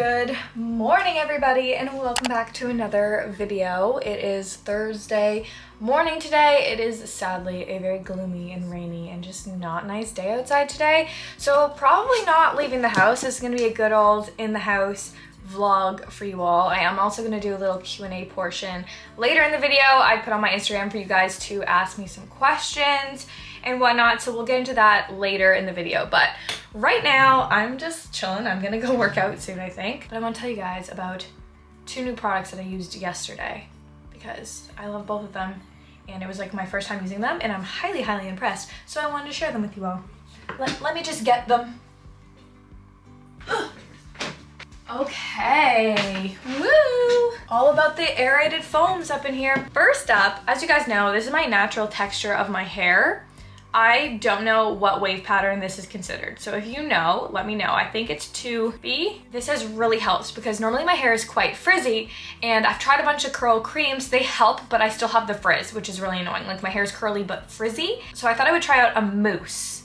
Good morning, everybody, and welcome back to another video. It is Thursday morning today. It is sadly a very gloomy and rainy and just not nice day outside today, so probably not leaving the house. This is going to be a good old in the house vlog for you all. I am also going to do a little Q&A portion later in the video. I put on my Instagram for you guys to ask me some questions and whatnot, so we'll get into that later in the video. But right now I'm just chilling. I'm gonna go work out soon, I think. But I want to tell you guys about two new products that I used yesterday because I love both of them and it was like my first time using them and I'm highly impressed, so I wanted to share them with you all. Let me just get them. Okay, woo! All about the aerated foams up in here. First up, as you guys know, this is my natural texture of my hair. I don't know what wave pattern this is considered, so if you know, let me know. I think it's 2B. This has really helped because normally my hair is quite frizzy and I've tried a bunch of curl creams. They help, but I still have the frizz, which is really annoying. Like, my hair is curly but frizzy. So I thought I would try out a mousse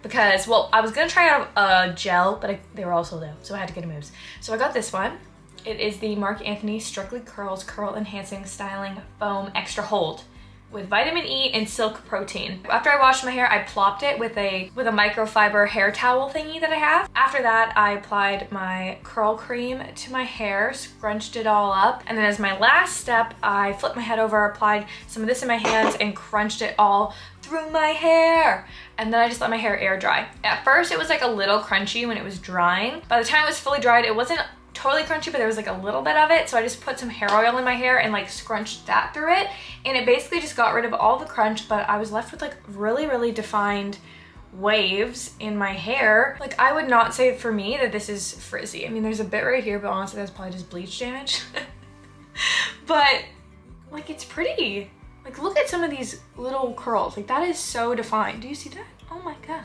because, well, I was gonna try out a gel, but they were all sold out, so I had to get a mousse. So I got this one. It is the Marc Anthony Strictly Curls Curl Enhancing Styling Foam Extra Hold with vitamin E and silk protein. After I washed my hair, I plopped it with a microfiber hair towel thingy that I have. After that, I applied my curl cream to my hair, scrunched it all up, and then as my last step, I flipped my head over, applied some of this in my hands, and crunched it all through my hair. And then I just let my hair air dry. At first, it was like a little crunchy when it was drying. By the time it was fully dried, it wasn't totally crunchy, but there was like a little bit of it, so I just put some hair oil in my hair and like scrunched that through it, and it basically just got rid of all the crunch, but I was left with like really defined waves in my hair. Like, I would not say for me that this is frizzy. I mean, there's a bit right here, but honestly that's probably just bleach damage. But like, it's pretty. Like, look at some of these little curls. Like, that is so defined. Do you see that? Oh my god.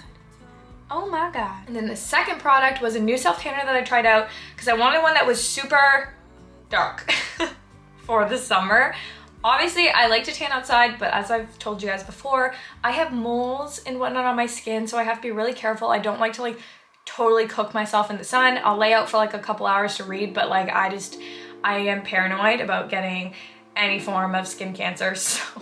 Oh my god. And then the second product was a new self tanner that I tried out because I wanted one that was super dark for the summer. Obviously, I like to tan outside, but as I've told you guys before, I have moles and whatnot on my skin, so I have to be really careful. I don't like to like totally cook myself in the sun. I'll lay out for like a couple hours to read, but like, I am paranoid about getting any form of skin cancer, so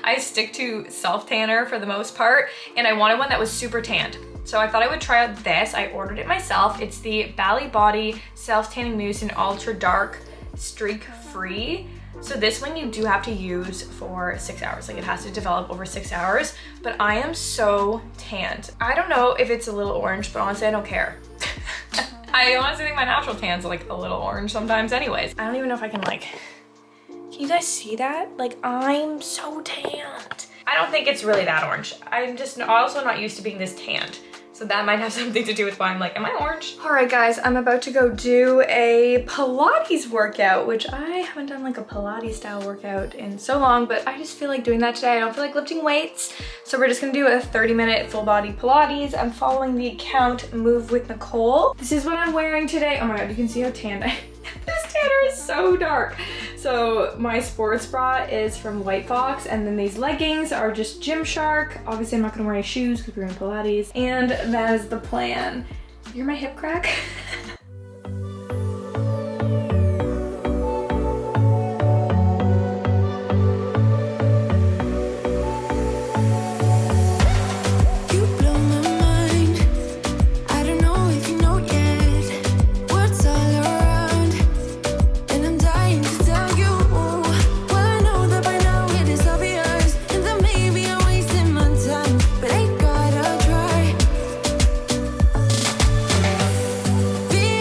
I stick to self tanner for the most part, and I wanted one that was super tanned. So I thought I would try out this. I ordered it myself. It's the Bali Body Self Tanning Mousse in Ultra Dark Streak Free. So this one you do have to use for 6 hours. Like, it has to develop over 6 hours, but I am so tanned. I don't know if it's a little orange, but honestly, I don't care. I honestly think my natural tan's like a little orange sometimes anyways. I don't even know if I can like, can you guys see that? Like, I'm so tanned. I don't think it's really that orange. I'm just also not used to being this tanned. So that might have something to do with why I'm like, am I orange? All right, guys, I'm about to go do a Pilates workout, which I haven't done like a Pilates style workout in so long, but I just feel like doing that today. I don't feel like lifting weights. So we're just gonna do a 30-minute full body Pilates. I'm following the account Move with Nicole. This is what I'm wearing today. Oh my God, you can see how tanned I am. This tanner is so dark. So my sports bra is from White Fox, and then these leggings are just Gymshark. Obviously I'm not gonna wear any shoes because we're in Pilates, and that is the plan. You're my hip crack. Be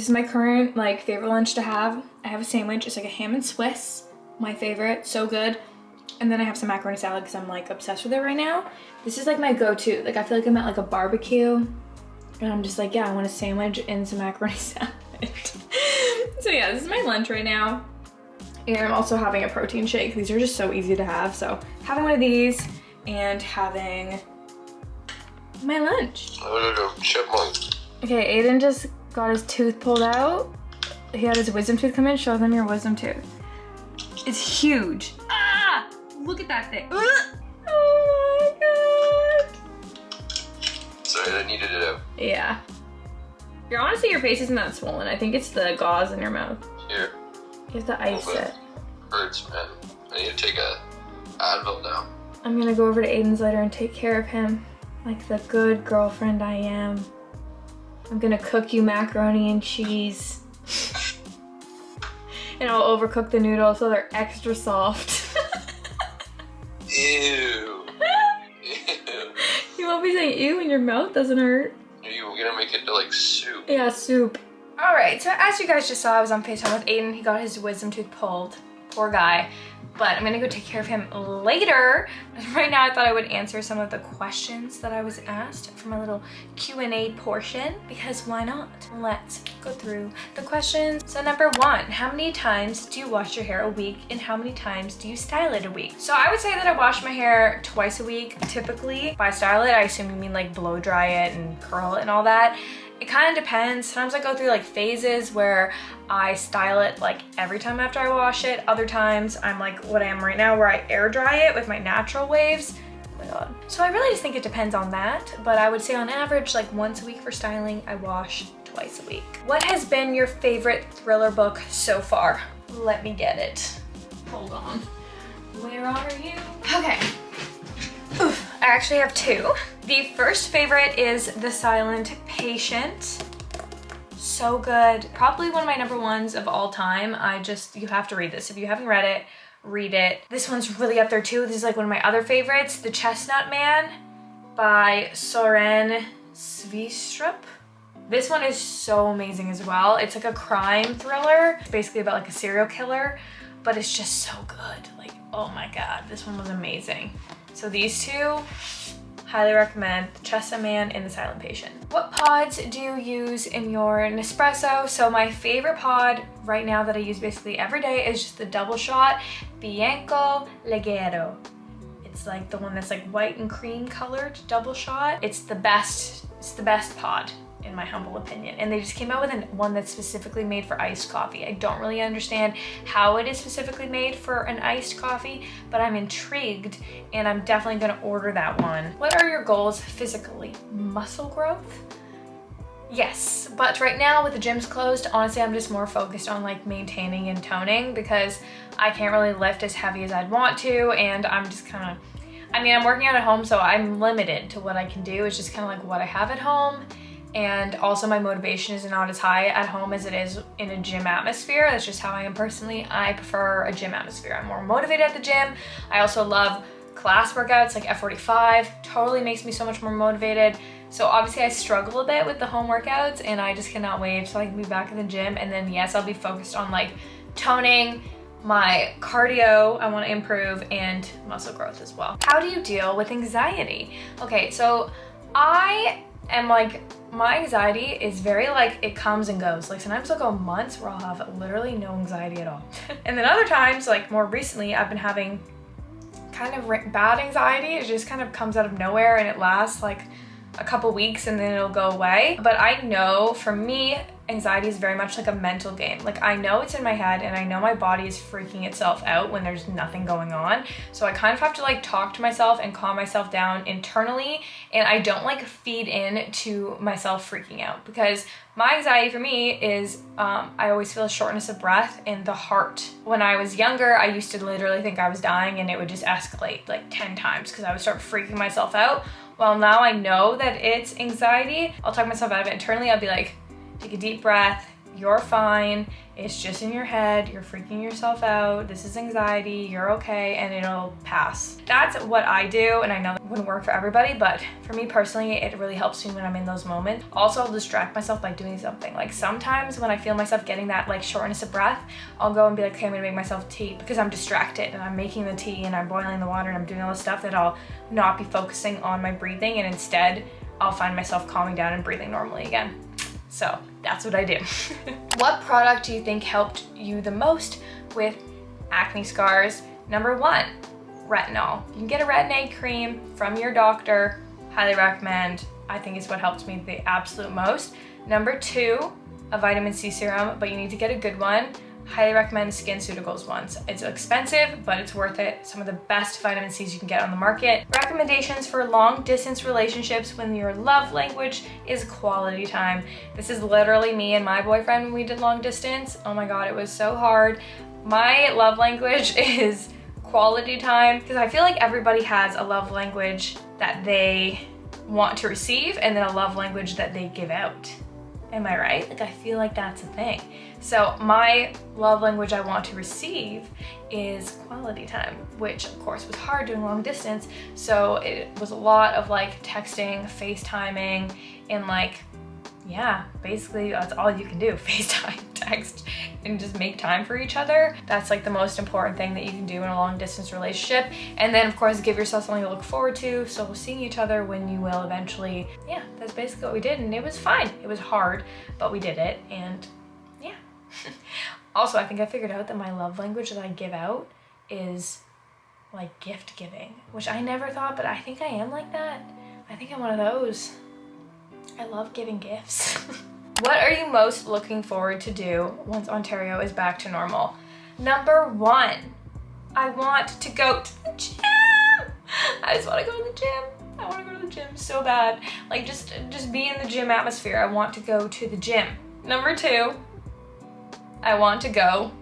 This is my current like favorite lunch to have. I have a sandwich. It's like a ham and Swiss, my favorite, so good. And then I have some macaroni salad because I'm like obsessed with it right now. This is like my go-to. Like I feel like I'm at like a barbecue and I'm just like, yeah, I want a sandwich and some macaroni salad. So yeah, this is my lunch right now. And I'm also having a protein shake. These are just so easy to have. So having one of these and having my lunch. Chipmunk. Okay, Aiden just got his tooth pulled out. He had his wisdom tooth come in. Show them your wisdom tooth. It's huge. Ah! Look at that thing. Oh my god. Sorry, I needed it out. Yeah. Honestly, your face isn't that swollen. I think it's the gauze in your mouth. Here. You have to ice it. Hurts, man. I need to take a Advil now. I'm gonna go over to Aiden's later and take care of him like the good girlfriend I am. I'm gonna cook you macaroni and cheese. And I'll overcook the noodles so they're extra soft. Ew. Ew. You won't be saying ew when your mouth doesn't hurt. Are you gonna make it to like soup? Yeah, soup. All right, so as you guys just saw, I was on FaceTime with Aiden. He got his wisdom tooth pulled. Poor guy. But I'm gonna go take care of him later. Right now, I thought I would answer some of the questions that I was asked for my little Q&A portion, because why not? Let's go through the questions. So number 1, how many times do you wash your hair a week and how many times do you style it a week? So I would say that I wash my hair twice a week, typically. By style it, I assume you mean like blow dry it and curl it and all that. It kind of depends. Sometimes I go through like phases where I style it like every time after I wash it. Other times I'm like what I am right now where I air dry it with my natural waves. Oh my god. So I really just think it depends on that. But I would say on average like once a week for styling, I wash twice a week. What has been your favorite thriller book so far? Let me get it. Hold on. Where are you? Okay. Oof. I actually have 2. The first favorite is The Silent Patient. So good. Probably one of my number 1s of all time. You have to read this. If you haven't read it, read it. This one's really up there too. This is like one of my other favorites, The Chestnut Man by Soren Sveistrup. This one is so amazing as well. It's like a crime thriller. It's basically about like a serial killer, but it's just so good. Like, oh my god, this one was amazing. So these 2, highly recommend The Chestnut Man and The Silent Patient. What pods do you use in your Nespresso? So my favorite pod right now that I use basically every day is just the double shot Bianco Leggero. It's like the one that's like white and cream colored double shot. It's the best pod in my humble opinion. And they just came out with one that's specifically made for iced coffee. I don't really understand how it is specifically made for an iced coffee, but I'm intrigued and I'm definitely gonna order that one. What are your goals physically? Muscle growth? Yes, but right now with the gyms closed, honestly, I'm just more focused on like maintaining and toning because I can't really lift as heavy as I'd want to, and I'm just kind of, I'm working out at home, so I'm limited to what I can do. It's just kind of like what I have at home. And also my motivation is not as high at home as it is in a gym atmosphere. That's just how I am personally. I prefer a gym atmosphere. I'm more motivated at the gym. I also love class workouts like F45. Totally makes me so much more motivated. So obviously I struggle a bit with the home workouts and I just cannot wait to like be back in the gym. And then yes, I'll be focused on like toning, my cardio I want to improve, and muscle growth as well. How do you deal with anxiety? Okay, so and like my anxiety is very like it comes and goes. Like sometimes I'll go months where I'll have literally no anxiety at all. And then other times, like more recently, I've been having kind of bad anxiety. It just kind of comes out of nowhere and it lasts like a couple weeks and then it'll go away. But I know for me, anxiety is very much like a mental game. Like I know it's in my head and I know my body is freaking itself out when there's nothing going on. So I kind of have to like talk to myself and calm myself down internally, and I don't like feed in to myself freaking out, because my anxiety for me is I always feel a shortness of breath in the heart. When I was younger, I used to literally think I was dying and it would just escalate like 10 times because I would start freaking myself out. Well, now I know that it's anxiety. I'll talk myself out of it internally. I'll be like, take a deep breath, you're fine. It's just in your head. You're freaking yourself out. This is anxiety. You're okay, and it'll pass. That's what I do, and I know that wouldn't work for everybody, but for me personally, it really helps me when I'm in those moments. Also, I'll distract myself by doing something. Like sometimes when I feel myself getting that like shortness of breath, I'll go and be like, okay, I'm gonna make myself tea, because I'm distracted and I'm making the tea and I'm boiling the water and I'm doing all this stuff that I'll not be focusing on my breathing, and instead I'll find myself calming down and breathing normally again. So that's what I do. What product do you think helped you the most with acne scars? Number 1, retinol. You can get a retin-A cream from your doctor. Highly recommend. I think it's what helped me the absolute most. Number 2, a vitamin C serum, but you need to get a good one. Highly recommend the SkinCeuticals ones. It's expensive, but it's worth it. Some of the best vitamin C's you can get on the market. Recommendations for long distance relationships when your love language is quality time. This is literally me and my boyfriend when we did long distance. Oh my God, it was so hard. My love language is quality time, because I feel like everybody has a love language that they want to receive and then a love language that they give out. Am I right? Like I feel like that's a thing. So my love language I want to receive is quality time, which of course was hard doing long distance. So it was a lot of like texting, FaceTiming, and like, yeah, basically that's all you can do. FaceTime, text, and just make time for each other. That's like the most important thing that you can do in a long distance relationship. And then of course, give yourself something to look forward to. So seeing each other when you will eventually. Yeah, that's basically what we did. And it was fine. It was hard, but we did it. And yeah. Also, I think I figured out that my love language that I give out is like gift giving, which I never thought, but I think I am like that. I think I'm one of those. I love giving gifts. What are you most looking forward to do once Ontario is back to normal? Number 1, I want to go to the gym. I just want to go to the gym. I want to go to the gym so bad. Like just be in the gym atmosphere. I want to go to the gym. Number 2, I want to go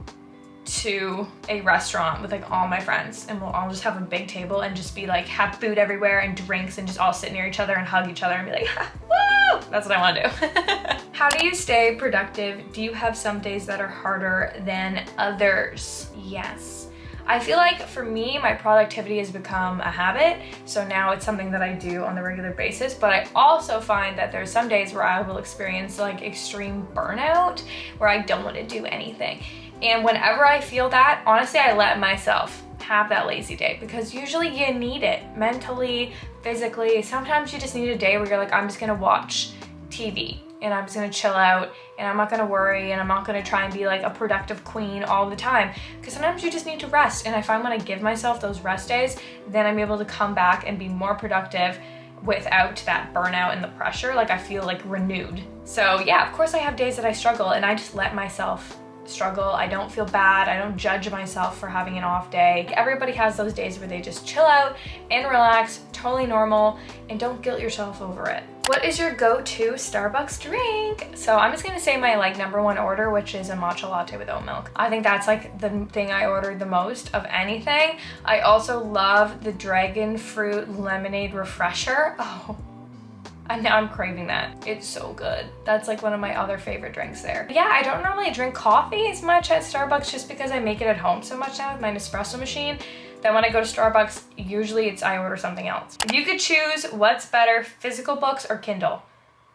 to a restaurant with like all my friends, and we'll all just have a big table and just be like, have food everywhere and drinks and just all sit near each other and hug each other and be like, woo! That's what I want to do. How do you stay productive? Do you have some days that are harder than others? Yes. I feel like for me, my productivity has become a habit. So now it's something that I do on a regular basis, but I also find that there's some days where I will experience like extreme burnout where I don't want to do anything. And whenever I feel that, honestly, I let myself have that lazy day, because usually you need it mentally, physically. Sometimes you just need a day where you're like, I'm just gonna watch TV and I'm just gonna chill out and I'm not gonna worry and I'm not gonna try and be like a productive queen all the time, because sometimes you just need to rest. And I find when I give myself those rest days, then I'm able to come back and be more productive without that burnout and the pressure. Like I feel like renewed. So yeah, of course I have days that I struggle, and I just let myself struggle. I don't feel bad. I don't judge myself for having an off day. Everybody has those days where they just chill out and relax, totally normal, and don't guilt yourself over it. What is your go-to Starbucks drink? So I'm just gonna say my like number 1 order, which is a matcha latte with oat milk. I think that's like the thing I ordered the most of anything. I also love the dragon fruit lemonade refresher. Oh, and now I'm craving that. It's so good. That's like one of my other favorite drinks there. Yeah, I don't normally drink coffee as much at Starbucks just because I make it at home so much now with my Nespresso machine. Then when I go to Starbucks, usually I order something else. If you could choose what's better, physical books or Kindle?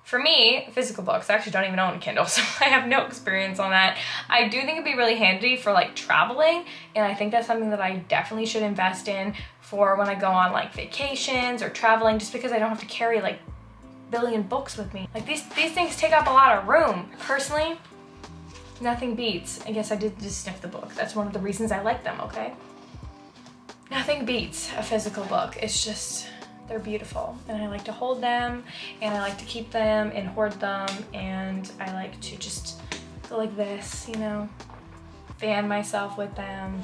For me, physical books. I actually don't even own a Kindle, so I have no experience on that. I do think it'd be really handy for like traveling, and I think that's something that I definitely should invest in for when I go on like vacations or traveling, just because I don't have to carry like billion books with me. Like these things take up a lot of room. Personally, nothing beats. I guess I did just sniff the book. That's one of the reasons I like them, okay? Nothing beats a physical book. It's just, they're beautiful. And I like to hold them, and I like to keep them and hoard them, and I like to just go like this, you know, fan myself with them.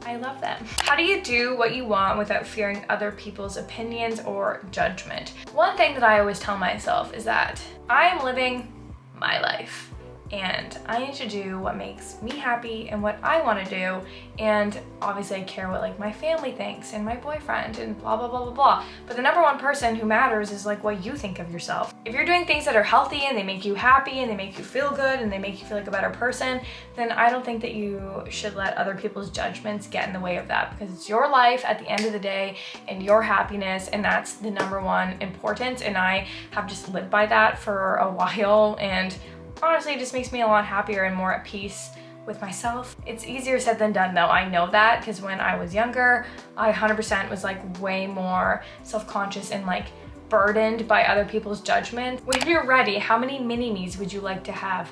I love them. How do you do what you want without fearing other people's opinions or judgment? One thing that I always tell myself is that I am living my life. and I need to do what makes me happy and what I want to do. And obviously I care what like my family thinks and my boyfriend and blah blah blah blah blah, but the number one person who matters is like what you think of yourself. If you're doing things that are healthy and they make you happy and they make you feel good and they make you feel like a better person, then I don't think that you should let other people's judgments get in the way of that, because it's your life at the end of the day and your happiness, and that's the number one importance. And I have just lived by that for a while, and honestly, it just makes me a lot happier and more at peace with myself. It's easier said than done though, I know that, because when I was younger, I 100% was like way more self-conscious and like burdened by other people's judgment. When you're ready, how many mini-me's would you like to have?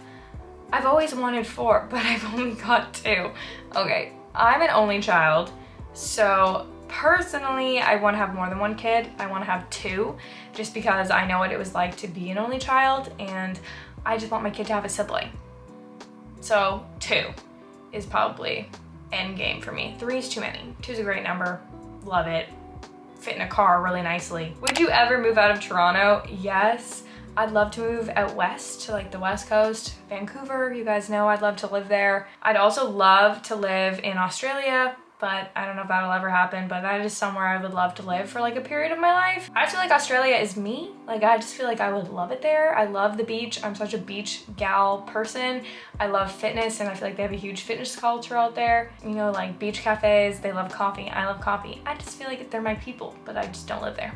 I've always wanted 4, but I've only got 2. Okay, I'm an only child, so personally, I want to have more than 1 kid. I want to have 2, just because I know what it was like to be an only child, and I just want my kid to have a sibling. So 2 is probably end game for me. 3 is too many. 2 is a great number. Love it. Fit in a car really nicely. Would you ever move out of Toronto? Yes. I'd love to move out west to like the West Coast, Vancouver. You guys know I'd love to live there. I'd also love to live in Australia, but I don't know if that'll ever happen, but that is somewhere I would love to live for like a period of my life. I feel like Australia is me. Like, I just feel like I would love it there. I love the beach. I'm such a beach gal person. I love fitness, and I feel like they have a huge fitness culture out there. You know, like beach cafes, they love coffee. I love coffee. I just feel like they're my people, but I just don't live there.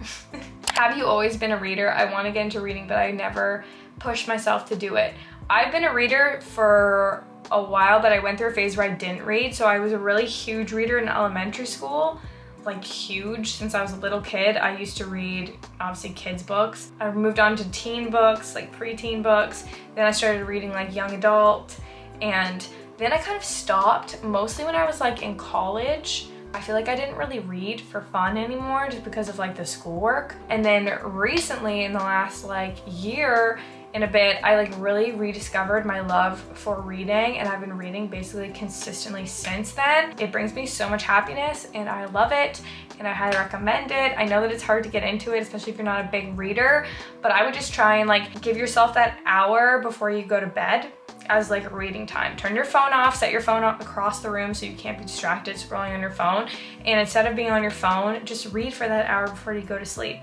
Have you always been a reader? I want to get into reading, but I never pushed myself to do it. I've been a reader for a while, but I went through a phase where I didn't read. So I was a really huge reader in elementary school, like huge. Since I was a little kid, I used to read obviously kids books. I moved on to teen books, like preteen books. Then I started reading like young adult, and then I kind of stopped mostly when I was like in college. I feel like I didn't really read for fun anymore just because of like the schoolwork. And then recently, in the last like year and a bit, I like really rediscovered my love for reading, and I've been reading basically consistently since then. It brings me so much happiness and I love it, and I highly recommend it. I know that it's hard to get into it, especially if you're not a big reader, but I would just try and like give yourself that hour before you go to bed as like reading time. Turn your phone off, set your phone up across the room so you can't be distracted scrolling on your phone, and instead of being on your phone, just read for that hour before you go to sleep.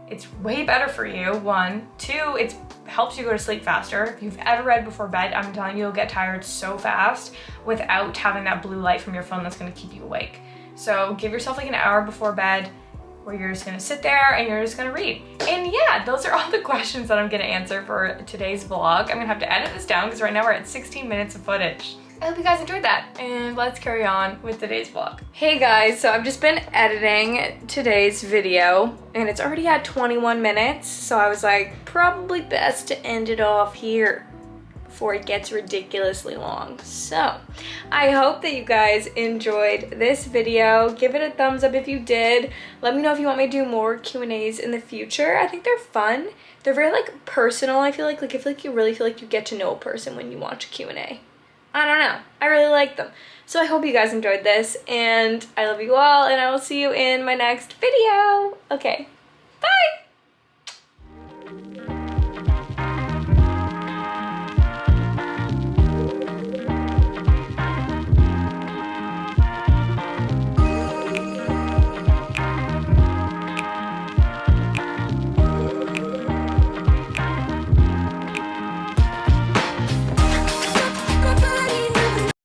It's way better for you, 1. 2, it helps you go to sleep faster. If you've ever read before bed, I'm telling you, you'll get tired so fast without having that blue light from your phone that's gonna keep you awake. So give yourself like an hour before bed where you're just gonna sit there and you're just gonna read. And yeah, those are all the questions that I'm gonna answer for today's vlog. I'm gonna have to edit this down because right now we're at 16 minutes of footage. I hope you guys enjoyed that, and let's carry on with today's vlog. Hey guys, so I've just been editing today's video, and it's already at 21 minutes, so I was like, probably best to end it off here before it gets ridiculously long. So I hope that you guys enjoyed this video. Give it a thumbs up if you did. Let me know if you want me to do more Q&As in the future. I think they're fun. They're very like personal. I feel like you really feel like you get to know a person when you watch a Q&A. I don't know. I really like them. So I hope you guys enjoyed this, and I love you all, and I will see you in my next video. Okay, bye!